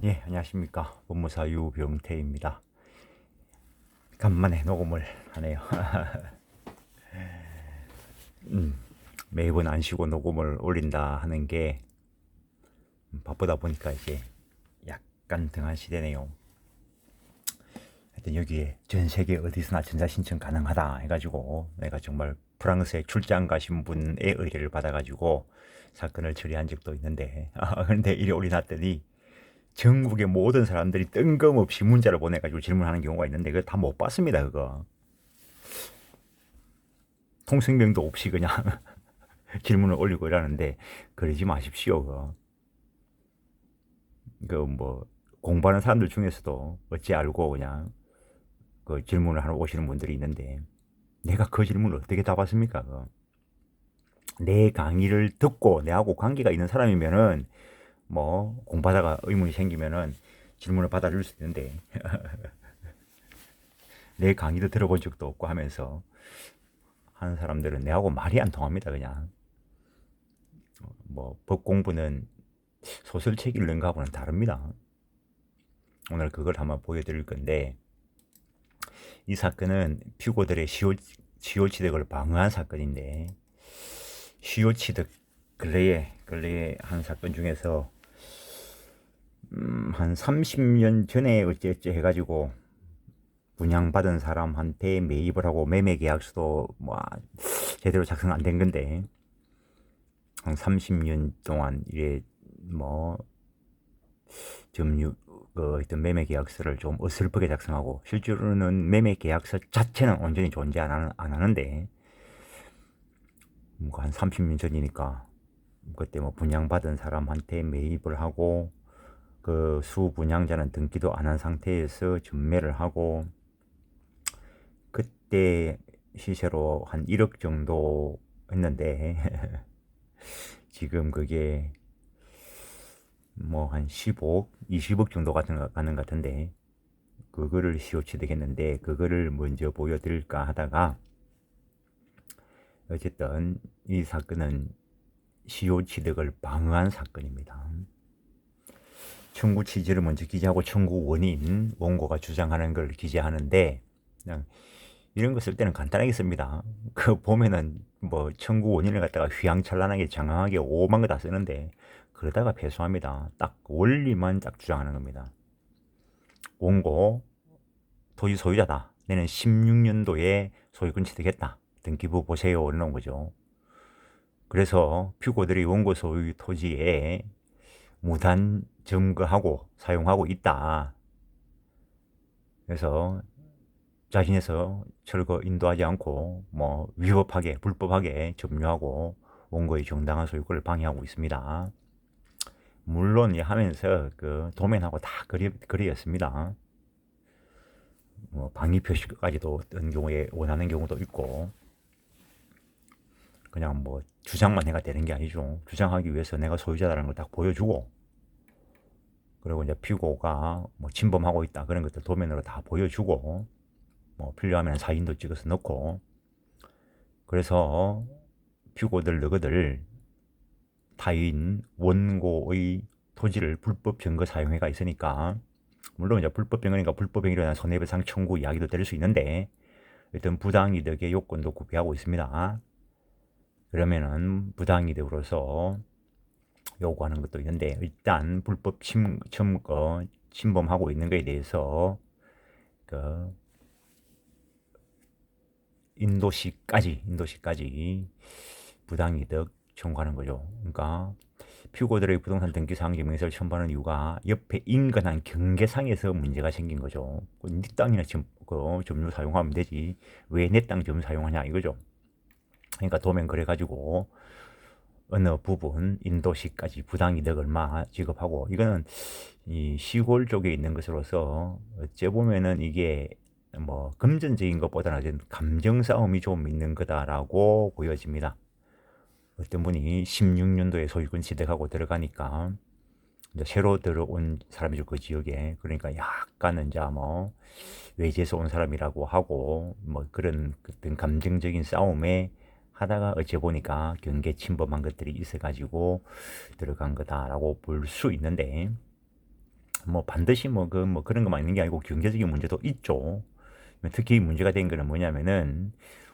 예, 안녕하십니까. 법무사 유병태입니다. 간만에 녹음을 하네요. 매번 안 쉬고 녹음을 올린다 하는 게 바쁘다 보니까 이제 약간 등한 시대네요. 하여튼 여기에 전 세계 어디서나 전자신청 가능하다 해가지고 내가 정말 프랑스에 출장 가신 분의 의뢰를 받아가지고 사건을 처리한 적도 있는데, 그런데 이래 올려놨더니 전국의 모든 사람들이 뜬금없이 문자를 보내가지고 질문하는 경우가 있는데 그거 다 못 봤습니다. 그거 통성명도 없이 그냥 질문을 올리고 이러는데 그러지 마십시오. 뭐 공부하는 사람들 중에서도 어찌 알고 그냥 그 질문을 하러 오시는 분들이 있는데 내가 그 질문을 어떻게 답했습니까? 내 강의를 듣고 내하고 관계가 있는 사람이면은 뭐 공부하다가 의문이 생기면은 질문을 받아줄 수 있는데 내 강의도 들어본 적도 없고 하면서 하는 사람들은 내하고 말이 안 통합니다. 그냥 뭐 법 공부는 소설책 읽는 거하고는 다릅니다. 오늘 그걸 한번 보여드릴 건데 이 사건은 피고들의 시효 취득을 방어한 사건인데 시효 취득 근래에 한 사건 중에서 한 30년 전에 어찌어찌 해가지고 분양받은 사람한테 매입을 하고 매매 계약서도 뭐 제대로 작성 안 된 건데 한 30년 동안 이래 뭐 점유 어떤 매매 계약서를 좀 어설프게 작성하고 실제로는 매매 계약서 자체는 온전히 존재 안 하는데 뭐 한 30년 전이니까 그때 뭐 분양받은 사람한테 매입을 하고 그 수분양자는 등기도 안 한 상태에서 전매를 하고 그때 시세로 한 1억 정도 했는데 지금 그게 뭐 한 15억, 20억 정도 가는 것 같은데 그거를 시효취득했는데 그거를 먼저 보여드릴까 하다가 어쨌든 이 사건은 시효취득을 방어한 사건입니다. 청구 취지를 먼저 기재하고 청구 원인, 원고가 주장하는 걸 기재하는데 그냥 이런 거 쓸 때는 간단하게 씁니다. 그 보면은 뭐 청구 원인을 갖다가 휘황찬란하게 장황하게 오만 거 다 쓰는데 그러다가 패소합니다. 딱 원리만 딱 주장하는 겁니다. 원고 토지 소유자다. 내는 16년도에 소유권 취득했다. 등기부 보세요. 이러는 거죠. 그래서 피고들이 원고 소유 토지에 무단 점거하고 사용하고 있다. 그래서 자신에서 철거 인도하지 않고 뭐 위법하게 불법하게 점유하고 원고의 정당한 소유권을 방해하고 있습니다. 물론 하면서 그 도면하고 다 그리였습니다. 뭐 방위 표시까지도 어떤 경우에 원하는 경우도 있고 그냥 뭐 주장만 해가 되는 게 아니죠. 주장하기 위해서 내가 소유자라는 걸 딱 보여주고 그리고 이제 피고가 뭐 침범하고 있다 그런 것들 도면으로 다 보여주고 뭐 필요하면 사진도 찍어서 넣고 그래서 피고들 너희들 타인 원고의 토지를 불법 증거 사용해가 있으니까 물론 이제 불법 증거니까 불법 행위로 인한 손해배상 청구 이야기도 될 수 있는데 일단 부당이득의 요건도 구비하고 있습니다. 그러면은 부당이득으로서 요구하는 것도 있는데 일단 불법 침범하고 있는 것에 대해서 그 인도시까지 부당이득 청구하는 거죠. 그러니까 피고들의 부동산 등기 사항 증명서를 첨부하는 이유가 옆에 인근한 경계상에서 문제가 생긴 거죠. 네 땅이나 지금 그 점유 사용하면 되지 왜 내 땅 점유 사용하냐 이거죠. 그러니까 도면 그래가지고 어느 부분 인도시까지 부당이득 얼마 지급하고 이거는 이 시골 쪽에 있는 것으로서 어째 보면은 이게 뭐 금전적인 것보다는 감정 싸움이 좀 있는 거다라고 보여집니다. 어떤 분이 16년도에 소유권 취득하고 들어가니까 이제 새로 들어온 사람이죠 그 지역에. 그러니까 약간은 이제 뭐 외지에서 온 사람이라고 하고 뭐 그런 어떤 감정적인 싸움에 하다가 어째 보니까 경계 침범한 것들이 있어가지고 들어간 거다라고 볼 수 있는데 뭐 반드시 뭐 그런 것만 있는 게 아니고 경제적인 문제도 있죠. 특히 문제가 된 거는 뭐냐면은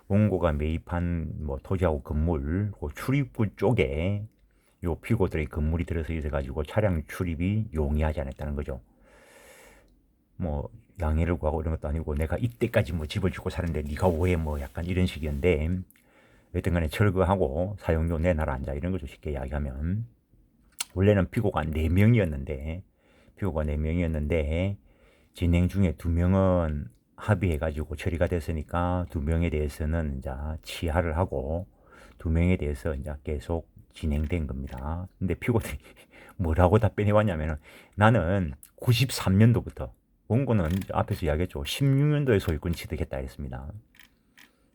원고가 매입한 뭐 토지하고 건물 그 출입구 쪽에 요 피고들의 건물이 들어서 있어 가지고 차량 출입이 용이하지 않았다는 거죠. 뭐 양해를 구하고 이런 것도 아니고 내가 이때까지 뭐 집을 주고 사는데 네가 왜 뭐 약간 이런 식이었는데 여튼 간에 철거하고 사용료 내놔라 앉아 이런 거죠. 쉽게 이야기하면 원래는 피고가 4명이었는데 피고가 4명이었는데 진행 중에 2명은 합의해가지고 처리가 됐으니까 2명에 대해서는 이제 치하를 하고 2명에 대해서 이제 계속 진행된 겁니다. 근데 피고들이 뭐라고 답변해 왔냐면은 나는 93년도부터 원고는 앞에서 이야기했죠. 16년도에 소유권 취득했다 했습니다.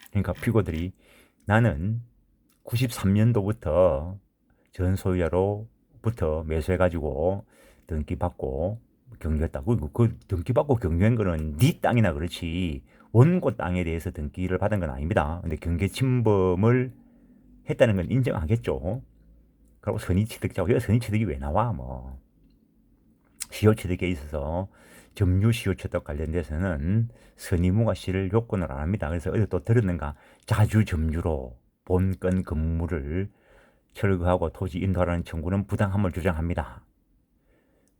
그러니까 피고들이 나는 93년도부터 전 소유자로부터 매수해가지고 등기 받고 경유했다. 그 등기 받고 경유한 거는 네 땅이나 그렇지 원고 땅에 대해서 등기를 받은 건 아닙니다. 근데 경계 침범을 했다는 건 인정하겠죠. 그리고 선의취득자고 선의취득이 왜 나와? 뭐 시효취득에 있어서 점유 시효취득 관련돼서는 선의무가 실을 요건을 안 합니다. 그래서 어디 또 들었는가? 자주 점유로 본건 건물을 철거하고 토지 인도하라는 청구는 부당함을 주장합니다.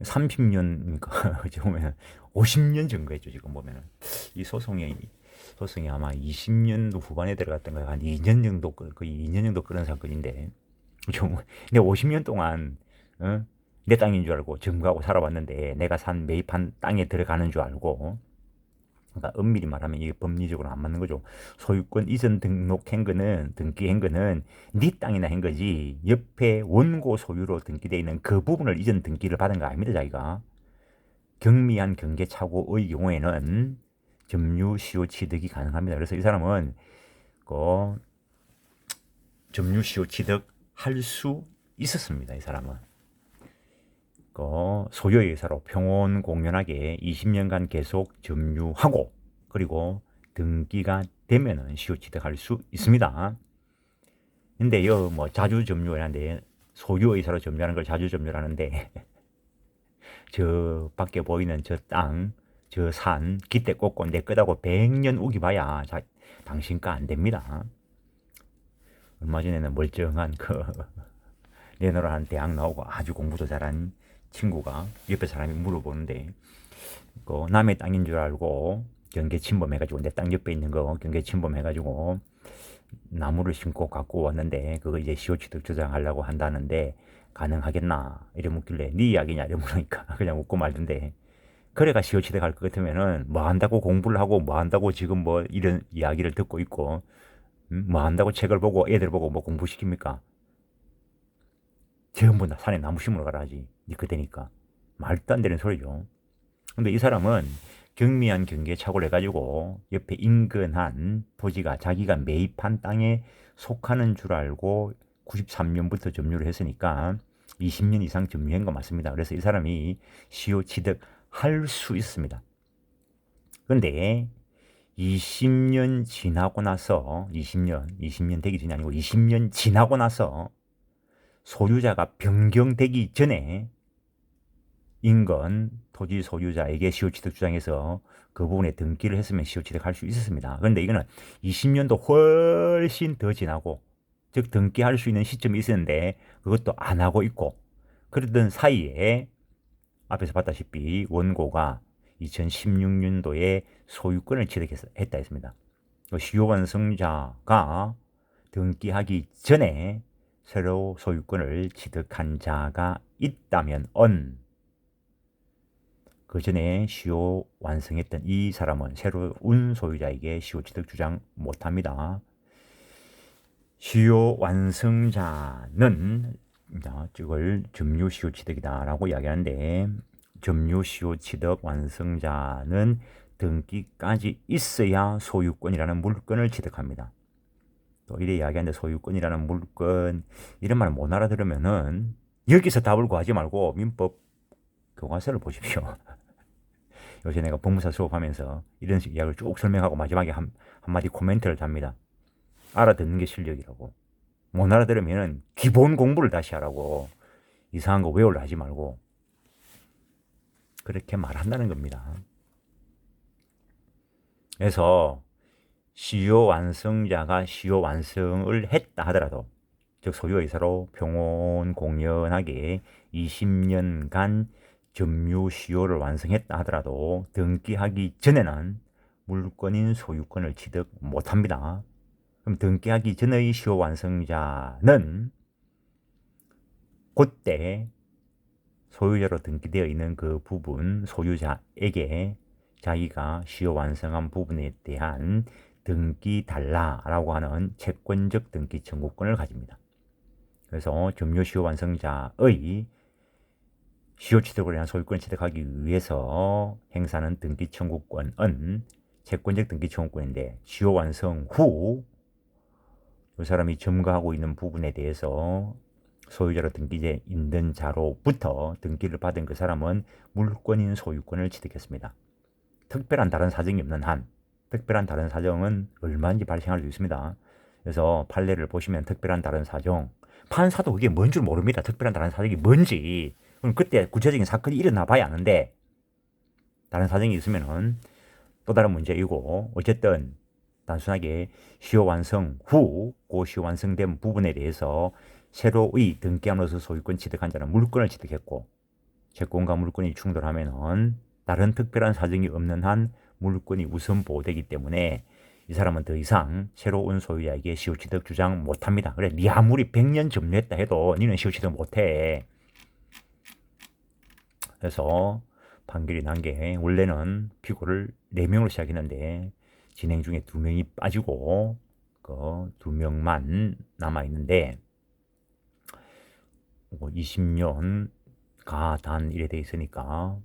30년, 그러니까 지금 보면 50년 증거했죠. 지금 보면은 이 소송이 아마 20년도 후반에 들어갔던 거예요. 한 2년 정도 거의 2년 정도 끄는 사건인데 좀 근데 50년 동안 내 땅인 줄 알고 증거하고 살아왔는데 내가 매입한 땅에 들어가는 줄 알고 그러니까 엄밀히 말하면 이게 법리적으로 안 맞는 거죠. 소유권 이전 등록한 거는 등기한 거는 네 땅이나 한 거지 옆에 원고 소유로 등기되어 있는 그 부분을 이전 등기를 받은 거 아닙니다. 자기가 경미한 경계착오의 경우에는 점유 시효 취득이 가능합니다. 그래서 이 사람은 그 점유 시효 취득할 수 있었습니다. 이 사람은 소유의 의사로 평온공연하게 20년간 계속 점유하고 그리고 등기가 되면은 시효 취득할 수 있습니다. 근데 뭐 자주 점유하는데 소유 의사로 점유하는 걸 자주 점유하는데 저 밖에 보이는 저 땅, 저 산, 기대 꽂고 내 거다고 100년 우기봐야 당신 거 안 됩니다. 얼마 전에는 멀쩡한 내노라는 대학 나오고 아주 공부도 잘한 친구가 옆에 사람이 물어보는데 남의 땅인 줄 알고 경계 침범해가지고 내 땅 옆에 있는 거 경계 침범해가지고 나무를 심고 갖고 왔는데 그거 이제 시효취득 주장하려고 한다는데 가능하겠나 이래 묻길래 네 이야기냐 이래 물으니까 그냥 웃고 말던데 그래가 시효취득 할 것 같으면은 뭐 한다고 공부를 하고 뭐 한다고 지금 뭐 이런 이야기를 듣고 있고 뭐 한다고 책을 보고 애들 보고 뭐 공부시킵니까? 전부 다 산에 나무 심으러 가라 하지. 니 그때니까. 말도 안 되는 소리죠. 근데 이 사람은 경미한 경계에 착오를 해가지고 옆에 인근한 토지가 자기가 매입한 땅에 속하는 줄 알고 93년부터 점유를 했으니까 20년 이상 점유한 거 맞습니다. 그래서 이 사람이 시효 취득할 수 있습니다. 그런데 20년 지나고 나서 20년 되기 전이 아니고 20년 지나고 나서 소유자가 변경되기 전에 인건 토지 소유자에게 시효취득 주장해서 그 부분에 등기를 했으면 시효취득할 수 있었습니다. 그런데 이거는 20년도 훨씬 더 지나고 즉 등기할 수 있는 시점이 있었는데 그것도 안 하고 있고 그러던 사이에 앞에서 봤다시피 원고가 2016년도에 소유권을 취득했다 했습니다. 시효 완성자가 등기하기 전에 새로 소유권을 취득한 자가 있다면 그 전에 시효 완성했던 이 사람은 새로운 소유자에게 시효 취득 주장 못합니다. 시효 완성자는 이걸 점유 시효 취득이다라고 이야기하는데 점유 시효 취득 완성자는 등기까지 있어야 소유권이라는 물건을 취득합니다. 또 이래 이야기하는데 소유권이라는 물건 이런 말 못 알아들으면은 여기서 답을 구하지 말고 민법 교과서를 보십시오. 요새 내가 법무사 수업하면서 이런 식 이야기를 쭉 설명하고 마지막에 한마디 코멘트를 답니다. 알아듣는 게 실력이라고. 못 알아들으면 기본 공부를 다시 하라고. 이상한 거 외우려 하지 말고. 그렇게 말한다는 겁니다. 그래서 시효 완성자가 시효 완성을 했다 하더라도, 즉 소유의사로 평온 공연하게 20년간 점유 시효를 완성했다 하더라도 등기하기 전에는 물권인 소유권을 취득 못합니다. 그럼 등기하기 전의 시효 완성자는 그때 소유자로 등기되어 있는 그 부분 소유자에게 자기가 시효 완성한 부분에 대한 등기 달라라고 하는 채권적 등기 청구권을 가집니다. 그래서 점유 시효 완성자의 시효 취득을 위한 소유권을 취득하기 위해서 행사하는 등기 청구권은 채권적 등기 청구권인데, 시효 완성 후 이 사람이 점거하고 있는 부분에 대해서 소유자로 등기돼 있는 자로부터 등기를 받은 그 사람은 물권인 소유권을 취득했습니다. 특별한 다른 사정이 없는 한, 특별한 다른 사정은 얼마든지 발생할 수 있습니다. 그래서 판례를 보시면 특별한 다른 사정, 판사도 그게 뭔 줄 모릅니다. 특별한 다른 사정이 뭔지. 그럼 그때 구체적인 사건이 일어나 봐야 아는데, 다른 사정이 있으면은 또 다른 문제이고, 어쨌든 단순하게 시효 완성 후 그 시효 완성된 부분에 대해서 새로의 등기함으로써 소유권 취득한 자는 물권을 취득했고, 채권과 물권이 충돌하면은 다른 특별한 사정이 없는 한 물권이 우선 보호되기 때문에 이 사람은 더 이상 새로운 소유자에게 시효 취득 주장 못합니다. 그래, 니 아무리 100년 점유했다 해도 니는 시효 취득 못해. 그래서 판결이 난 게, 원래는 피고를 4명으로 시작했는데 진행 중에 2명이 빠지고 그 2명만 남아있는데, 20년 가단 이래 돼 있으니까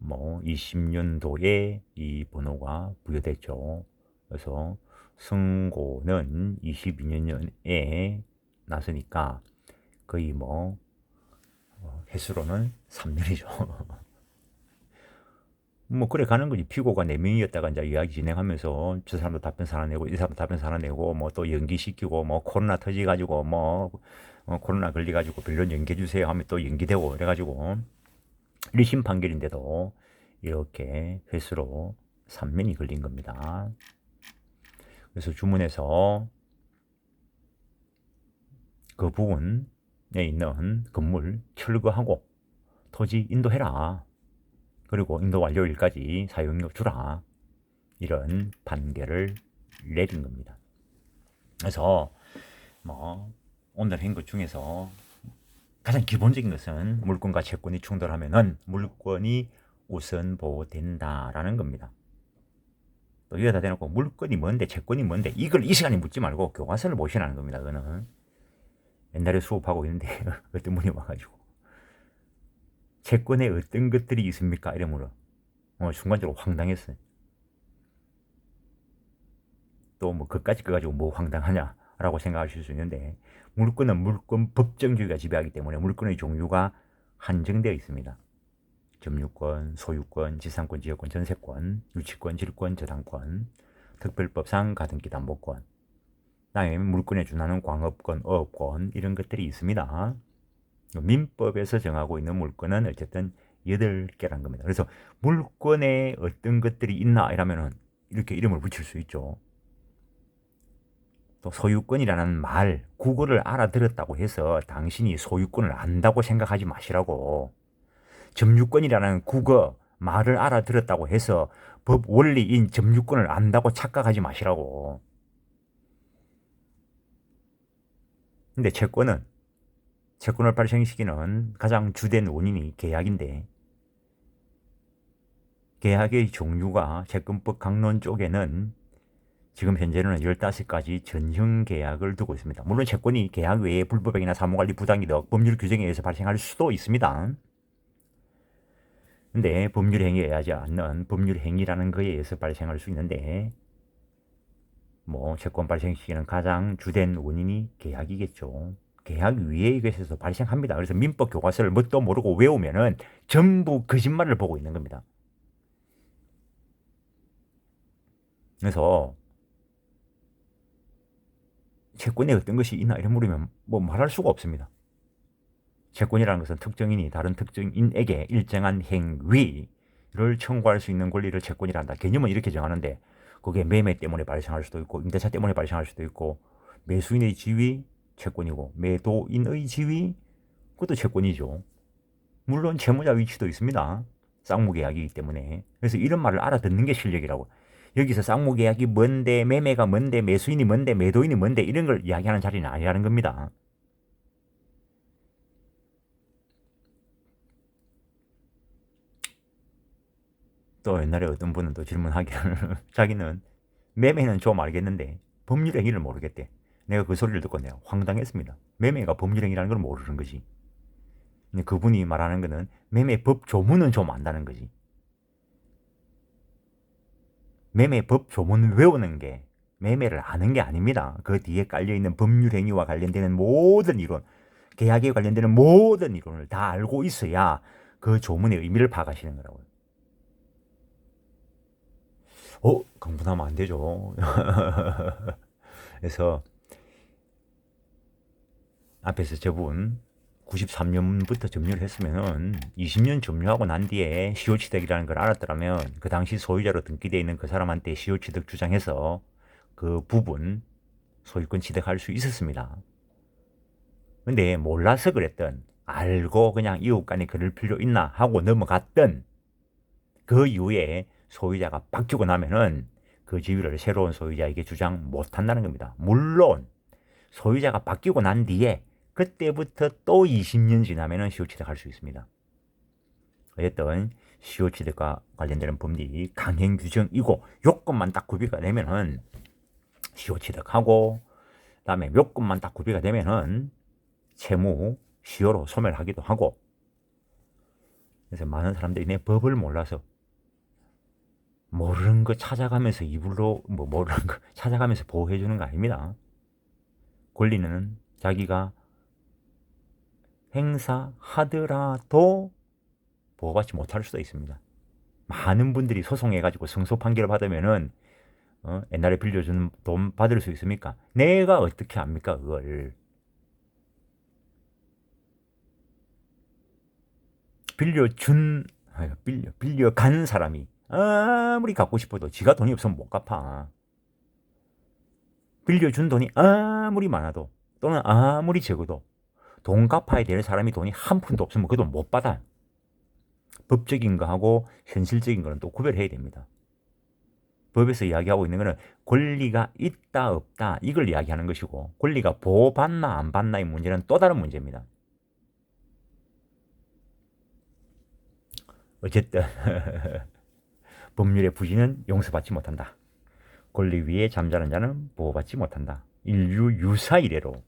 20년도에 이 번호가 부여됐죠. 그래서 승고는 22년에 났으니까 거의 횟수로는 3년이죠. 그래 가는 거지. 피고가 4명이었다가 이제 이야기 진행하면서 저 사람도 답변 살아내고 이 사람도 답변 살아내고 또 연기시키고 코로나 터지가지고 코로나 걸려가지고 변론 연기해주세요 하면 또 연기되고 그래가지고 1심 판결인데도 이렇게 횟수로 3년이 걸린 겁니다. 그래서 주문에서 그 부분에 있는 건물 철거하고 토지 인도해라. 그리고 인도 완료일까지 사용료 주라. 이런 판결을 내린 겁니다. 그래서 오늘 한 것 중에서 가장 기본적인 것은 물권과 채권이 충돌하면은 물권이 우선 보호된다라는 겁니다. 또 이거다 대놓고 물권이 뭔데 채권이 뭔데 이걸 이 시간에 묻지 말고 교과서를 보시라는 겁니다. 그거는 옛날에 수업하고 있는데 어떤 분이 와가지고 채권에 어떤 것들이 있습니까? 이러므로 순간적으로 황당했어요. 또 그까짓 거 가지고 황당하냐라고 생각하실 수 있는데, 물권은 물권 법정주의가 지배하기 때문에 물권의 종류가 한정되어 있습니다. 점유권, 소유권, 지상권, 지역권, 전세권, 유치권, 질권, 저당권, 특별법상 가등기 담보권, 그다음에 물권에 준하는 광업권, 어업권 이런 것들이 있습니다. 민법에서 정하고 있는 물권은 어쨌든 8개라는 겁니다. 그래서 물권에 어떤 것들이 있나 이러면은 이렇게 이름을 붙일 수 있죠. 또 소유권이라는 말, 국어를 알아들었다고 해서 당신이 소유권을 안다고 생각하지 마시라고. 점유권이라는 국어, 말을 알아들었다고 해서 법 원리인 점유권을 안다고 착각하지 마시라고. 근데 채권을 발생시키는 가장 주된 원인이 계약인데, 계약의 종류가 채권법 강론 쪽에는 지금 현재는 15가지 전형 계약을 두고 있습니다. 물론 채권이 계약 외에 불법행위나 사무관리 부당이득, 법률 규정에 의해서 발생할 수도 있습니다. 근데 법률 행위에 하지 않는 법률 행위라는 거에 의해서 발생할 수 있는데, 채권 발생시키는 가장 주된 원인이 계약이겠죠. 계약 위에 것에서 발생합니다. 그래서 민법 교과서를 뭣도 모르고 외우면은 전부 거짓말을 보고 있는 겁니다. 그래서 채권에 어떤 것이 있나 이런 물으면 말할 수가 없습니다. 채권이라는 것은 특정인이 다른 특정인에게 일정한 행위, 청구할 수 있는 권리를 채권이란다. 개념은 이렇게 정하는데 그게 매매 때문에 발생할 수도 있고 임대차 때문에 발생할 수도 있고 매수인의 지위 채권이고 매도인의 지위 그것도 채권이죠. 물론 채무자 위치도 있습니다. 쌍무계약이기 때문에. 그래서 이런 말을 알아듣는 게 실력이라고. 여기서 쌍무계약이 뭔데 매매가 뭔데 매수인이 뭔데 매도인이 뭔데 이런 걸 이야기하는 자리는 아니라는 겁니다. 또 옛날에 어떤 분은 또 질문하기를 자기는 매매는 좀 알겠는데 법률 행위를 모르겠대. 내가 그 소리를 듣고 내가 황당했습니다. 매매가 법률 행위라는 걸 모르는 거지. 근데 그분이 말하는 거는 매매법 조문은 좀 안다는 거지. 매매법 조문 외우는 게 매매를 아는 게 아닙니다. 그 뒤에 깔려있는 법률 행위와 관련되는 모든 이론, 계약에 관련되는 모든 이론을 다 알고 있어야 그 조문의 의미를 파악하시는 거라고요. 강분하면 안 되죠. 그래서 앞에서 저분 93년부터 점유를 했으면은 20년 점유하고 난 뒤에 시효취득이라는 걸 알았더라면 그 당시 소유자로 등기되어 있는 그 사람한테 시효취득 주장해서 그 부분 소유권 취득할 수 있었습니다. 근데 몰라서 그랬던 알고 그냥 이웃 간에 그럴 필요 있나 하고 넘어갔던 그 이후에 소유자가 바뀌고 나면은 그 지위를 새로운 소유자에게 주장 못한다는 겁니다. 물론 소유자가 바뀌고 난 뒤에 그때부터 또 20년 지나면은 시효취득할 수 있습니다. 어쨌든 시효취득과 관련되는 법리 강행 규정이고 요건만 딱 구비가 되면은 시효취득하고 그다음에 요건만 딱 구비가 되면은 채무 시효로 소멸하기도 하고. 그래서 많은 사람들이 내 법을 몰라서 모르는 거 찾아가면서 이불로 모르는 거 찾아가면서 보호해 주는 거 아닙니다. 권리는 자기가 행사하더라도 보호받지 못할 수도 있습니다. 많은 분들이 소송해가지고 승소 판결을 받으면은 옛날에 빌려준 돈 받을 수 있습니까? 내가 어떻게 합니까 그걸. 빌려간 사람이 아무리 갖고 싶어도 지가 돈이 없으면 못 갚아. 빌려준 돈이 아무리 많아도 또는 아무리 적어도 돈 갚아야 될 사람이 돈이 한 푼도 없으면 그 돈 못 받아. 법적인 거하고 현실적인 거는 또 구별해야 됩니다. 법에서 이야기하고 있는 거는 권리가 있다 없다 이걸 이야기하는 것이고 권리가 보호받나 안 받나의 문제는 또 다른 문제입니다. 어쨌든 법률의 부진은 용서받지 못한다. 권리 위에 잠자는 자는 보호받지 못한다. 인류 유사 이래로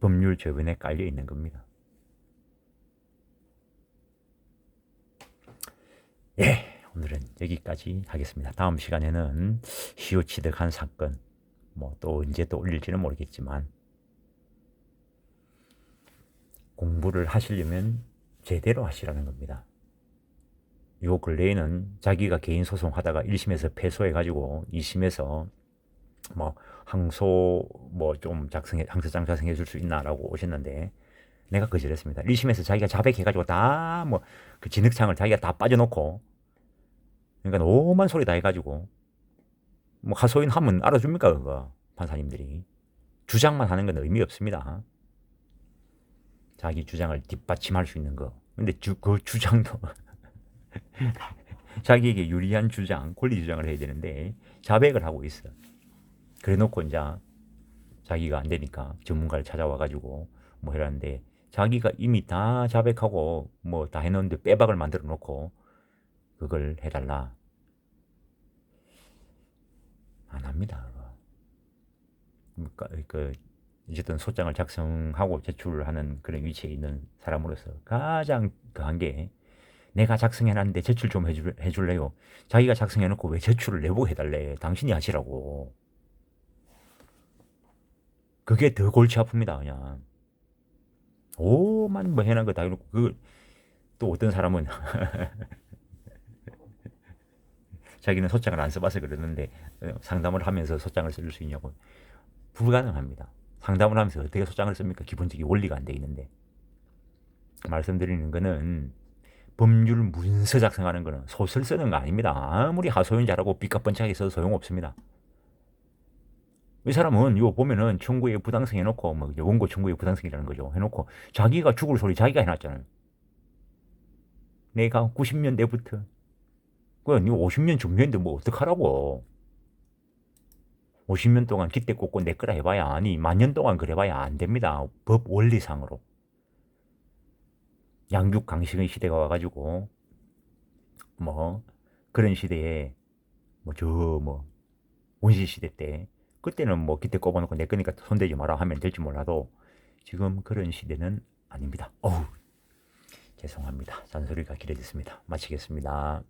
법률 저변에 깔려 있는 겁니다. 예, 오늘은 여기까지 하겠습니다. 다음 시간에는 시효취득한 사건 또 언제 또 올릴지는 모르겠지만 공부를 하시려면 제대로 하시라는 겁니다. 요 근래에는 자기가 개인 소송하다가 1심에서 패소해가지고 2심에서 항소 항소장 작성해 줄 수 있나라고 오셨는데 내가 거절했습니다. 1심에서 자기가 자백해가지고 다 그 진흙창을 자기가 다 빠져놓고 그러니까 오만 소리 다 해가지고 하소연 하면 알아줍니까 그거 판사님들이. 주장만 하는 건 의미 없습니다. 자기 주장을 뒷받침할 수 있는 거. 근데 그 주장도 자기에게 유리한 주장, 권리 주장을 해야 되는데 자백을 하고 있어. 그래놓고 이제 자기가 안 되니까 전문가를 찾아와가지고 해라는데 자기가 이미 다 자백하고 다 해놓는데 빼박을 만들어 놓고 그걸 해달라. 안 합니다. 그러니까 어쨌든 소장을 작성하고 제출하는 그런 위치에 있는 사람으로서 가장 그한 게 내가 작성해놨는데 제출 좀 해줄래요? 자기가 작성해놓고 왜 제출을 내보고 해달래? 당신이 하시라고. 그게 더 골치 아픕니다. 그냥 오만 해놓은 거 다 해놓고 또 어떤 사람은 자기는 소장을 안 써봐서 그러는데 상담을 하면서 소장을 쓸 수 있냐고. 불가능합니다. 상담을 하면서 어떻게 소장을 씁니까? 기본적인 원리가 안 돼 있는데. 말씀드리는 거는 법률 문서 작성하는 거는 소설 쓰는 거 아닙니다. 아무리 하소연 잘하고 삐까뻔쩍하게 써도 소용없습니다. 이 사람은 요 보면은 청구의 부당성 해놓고 뭐 원고 청구의 부당성이라는 거죠. 해놓고 자기가 죽을 소리 자기가 해놨잖아요. 내가 90년대부터 그건 50년 중년인데 뭐 어떡하라고. 50년 동안 기대 꽂고 내 거라 해봐야 아니 만년 동안 그래봐야 안 됩니다. 법 원리상으로. 양육 강식의 시대가 와가지고 뭐 그런 시대에 뭐 원시 시대 때 그때는 뭐 기대 꼽아놓고 내 거니까 손대지 마라 하면 될지 몰라도 지금 그런 시대는 아닙니다. 어우 죄송합니다. 잔소리가 길어졌습니다. 마치겠습니다.